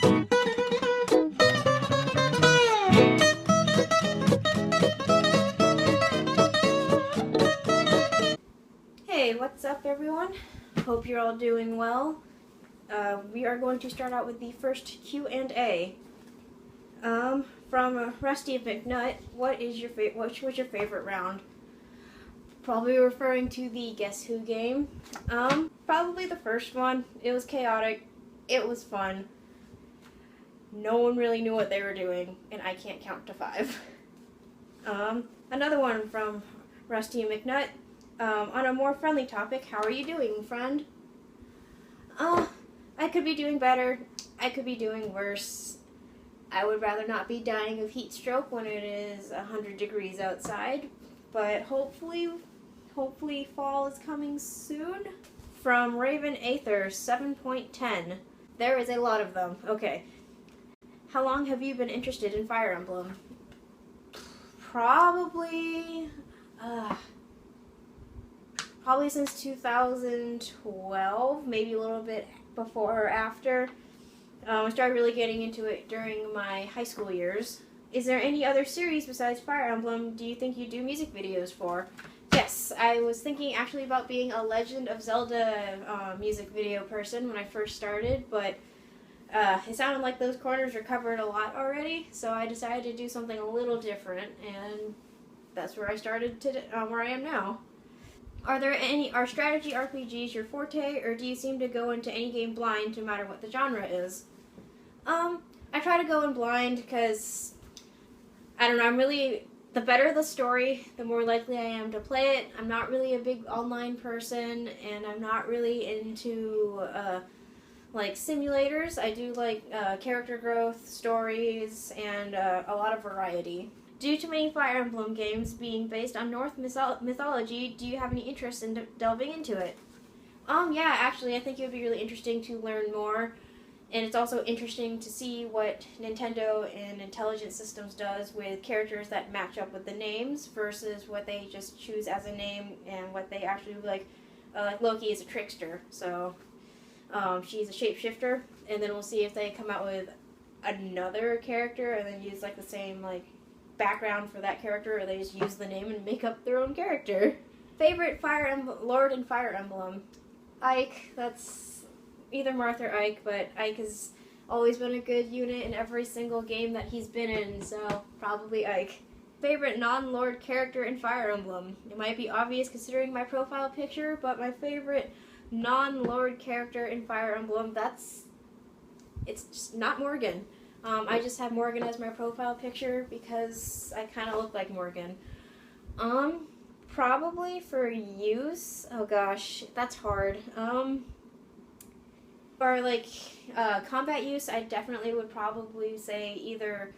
Hey, what's up everyone? Hope you're all doing well. We are going to start out with the first Q&A. From Rusty McNutt, what was your favorite round? Probably referring to the Guess Who game. Probably the first one. It was chaotic. It was fun. No one really knew what they were doing, and I can't count to 5. Another one from Rusty McNutt. On a more friendly topic, how are you doing, friend? I could be doing better. I could be doing worse. I would rather not be dying of heat stroke when it is 100 degrees outside, but hopefully fall is coming soon. From Raven Aether 7.10. There is a lot of them. Okay. How long have you been interested in Fire Emblem? Probably since 2012, maybe a little bit before or after. I started really getting into it during my high school years. Is there any other series besides Fire Emblem do you think you do music videos for? Yes, I was thinking actually about being a Legend of Zelda music video person when I first started, but it sounded like those corners were covered a lot already, so I decided to do something a little different, and that's where I started where I am now. Are strategy RPGs your forte, or do you seem to go into any game blind no matter what the genre is? I try to go in blind because, I don't know, the better the story, the more likely I am to play it. I'm not really a big online person, and I'm not really into, like, simulators. I do like character growth, stories, and a lot of variety. Due to many Fire Emblem games being based on Norse mythology, do you have any interest in delving into it? Yeah, actually, I think it would be really interesting to learn more, and it's also interesting to see what Nintendo and Intelligent Systems does with characters that match up with the names versus what they just choose as a name and what they actually like Loki is a trickster, so she's a shapeshifter, and then we'll see if they come out with another character and then use like the same like background for that character, or they just use the name and make up their own character. Favorite Lord in Fire Emblem? Ike. That's either Marth or Ike, but Ike has always been a good unit in every single game that he's been in, so probably Ike. Favorite non-Lord character in Fire Emblem? It might be obvious considering my profile picture, but my favorite non-Lord character in Fire Emblem, it's just not Morgan. I just have Morgan as my profile picture because I kind of look like Morgan. Probably for use, oh gosh, that's hard. For like combat use, I definitely would probably say either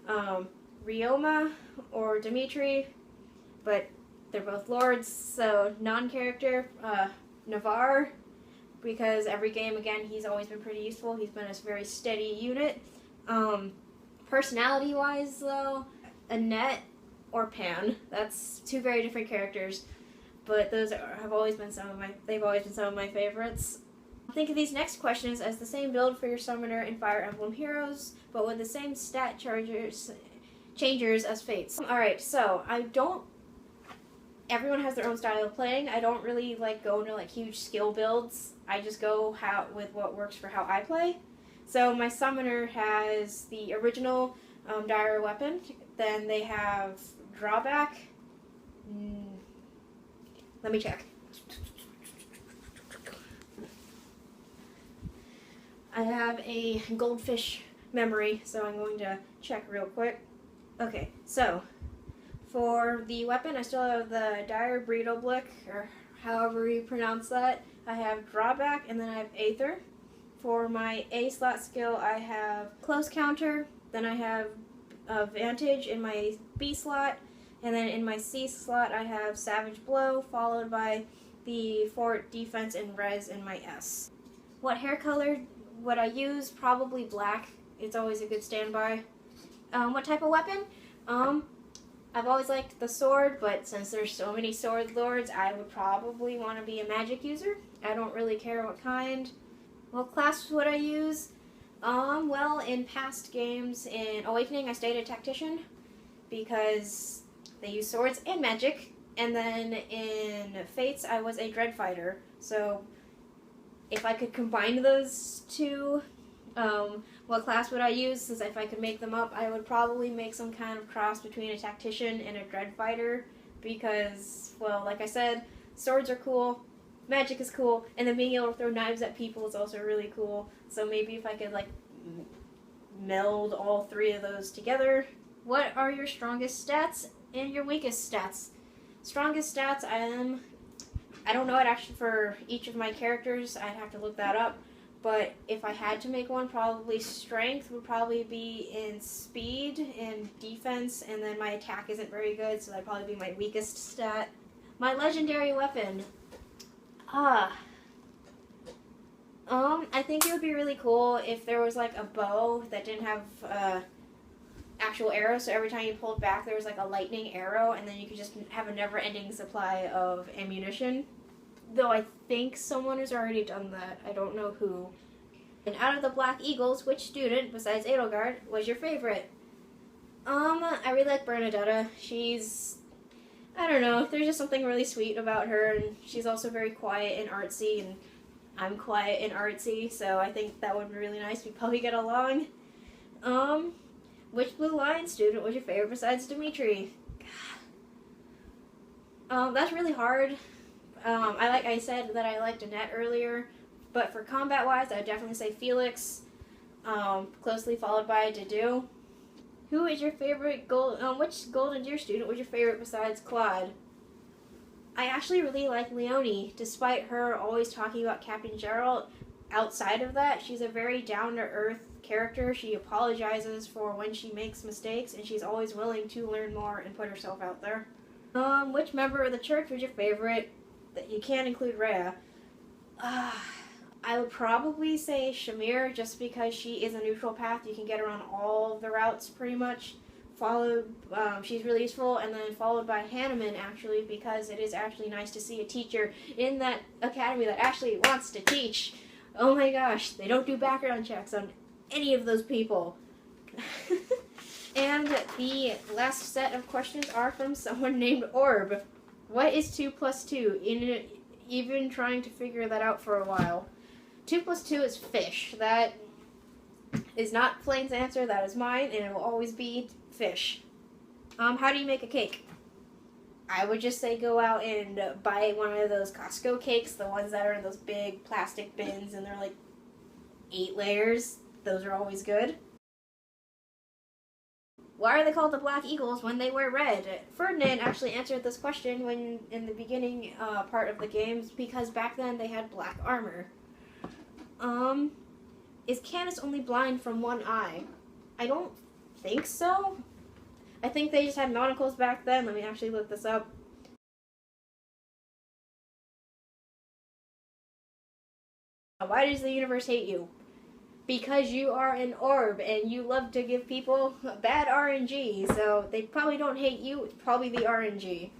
Ryoma or Dimitri, but they're both lords, so non-character, Navarre, because every game, again, he's always been pretty useful. He's been a very steady unit. Personality-wise, though, Annette or Pan. That's two very different characters, but have always been some of my favorites. Think of these next questions as the same build for your summoner in Fire Emblem Heroes, but with the same stat changers as Fates. Alright, so everyone has their own style of playing. I don't really like go into like huge skill builds. I just go with what works for how I play. So my summoner has the original dire weapon, then they have drawback. Let me check. I have a goldfish memory, so I'm going to check real quick. Okay, so for the weapon, I still have the dire Breedoblick, or however you pronounce that. I have drawback, and then I have Aether. For my A slot skill, I have close counter, then I have Vantage in my B slot, and then in my C slot I have Savage Blow, followed by the Fort Defense and Res in my S. What hair color would I use? Probably black. It's always a good standby. What type of weapon? I've always liked the sword, but since there's so many sword lords, I would probably want to be a magic user. I don't really care what kind. What class would I use? Well, in past games, in Awakening, I stayed a tactician because they use swords and magic. And then in Fates, I was a dread fighter. So if I could combine those two, what class would I use? Since if I could make them up, I would probably make some kind of cross between a tactician and a dread fighter. Because, well, like I said, swords are cool, magic is cool, and then being able to throw knives at people is also really cool. So maybe if I could, like, meld all three of those together. What are your strongest stats and your weakest stats? Strongest stats, I don't know it actually for each of my characters. I'd have to look that up. But if I had to make one, probably strength would probably be in speed and defense, and then my attack isn't very good, so that'd probably be my weakest stat. My legendary weapon. I think it would be really cool if there was like a bow that didn't have actual arrows, so every time you pulled back there was like a lightning arrow, and then you could just have a never-ending supply of ammunition. Though I think someone has already done that. I don't know who. And out of the Black Eagles, which student, besides Edelgard, was your favorite? I really like Bernadetta. She's, I don't know, there's just something really sweet about her, and she's also very quiet and artsy, and I'm quiet and artsy, so I think that would be really nice. We'd probably get along. Which Blue Lion student was your favorite besides Dimitri? That's really hard. I said that I liked Annette earlier, but for combat-wise, I would definitely say Felix, closely followed by Dedu. Who is your favorite which Golden Deer student was your favorite besides Claude? I actually really like Leonie, despite her always talking about Captain Gerald. Outside of that, she's a very down-to-earth character. She apologizes for when she makes mistakes, and she's always willing to learn more and put herself out there. Which member of the church was your favorite? That you can't include Rhea. I would probably say Shamir, just because she is a neutral path. You can get her on all of the routes, pretty much. She's really useful, and then followed by Hanneman, actually, because it is actually nice to see a teacher in that academy that actually wants to teach. Oh my gosh, they don't do background checks on any of those people. And the last set of questions are from someone named Orb. What is 2 plus 2? Even trying to figure that out for a while. 2 plus 2 is fish. That is not Flame's answer, that is mine, and it will always be fish. How do you make a cake? I would just say go out and buy one of those Costco cakes, the ones that are in those big plastic bins, and they're like 8 layers. Those are always good. Why are they called the Black Eagles when they wear red? Ferdinand actually answered this question when in the beginning part of the games, because back then they had black armor. Is Candace only blind from one eye? I don't think so. I think they just had monocles back then. Let me actually look this up. Why does the universe hate you? Because you are an orb and you love to give people bad RNG, so they probably don't hate you, it's probably the RNG.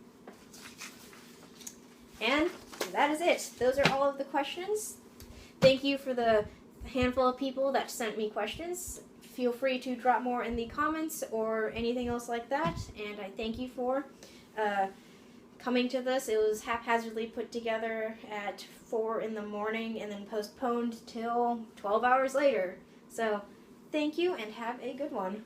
And that is it. Those are all of the questions. Thank you for the handful of people that sent me questions. Feel free to drop more in the comments or anything else like that, and I thank you for coming to this. It was haphazardly put together at 4 in the morning and then postponed till 12 hours later. So, thank you and have a good one.